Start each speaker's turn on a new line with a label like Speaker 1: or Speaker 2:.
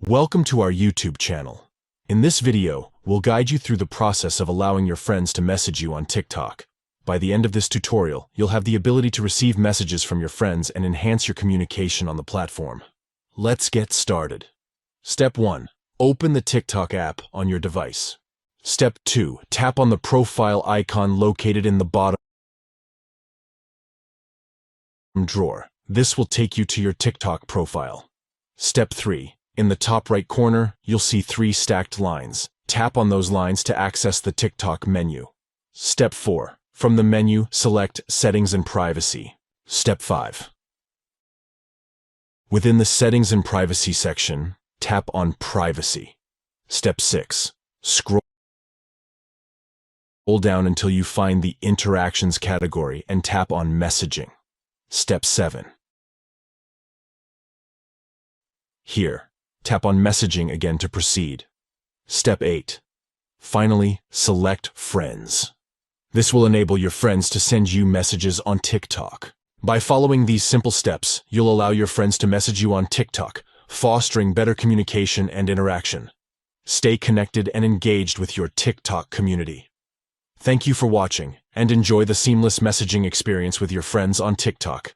Speaker 1: Welcome to our YouTube channel. In this video, we'll guide you through the process of allowing your friends to message you on TikTok. By the end of this tutorial, you'll have the ability to receive messages from your friends and enhance your communication on the platform. Let's get started. Step 1. Open the TikTok app on your device. Step 2. Tap on the profile icon located in the bottom drawer. This will take you to your TikTok profile. Step 3. In the top right corner, you'll see 3 stacked lines. Tap on those lines to access the TikTok menu. Step 4. From the menu, select Settings and Privacy. Step 5. Within the Settings and Privacy section, tap on Privacy. Step 6. Scroll down until you find the Interactions category and tap on Messaging. Step 7. Here, tap on Messaging again to proceed. Step 8. Finally, select Friends. This will enable your friends to send you messages on TikTok. By following these simple steps, you'll allow your friends to message you on TikTok, fostering better communication and interaction. Stay connected and engaged with your TikTok community. Thank you for watching, and enjoy the seamless messaging experience with your friends on TikTok.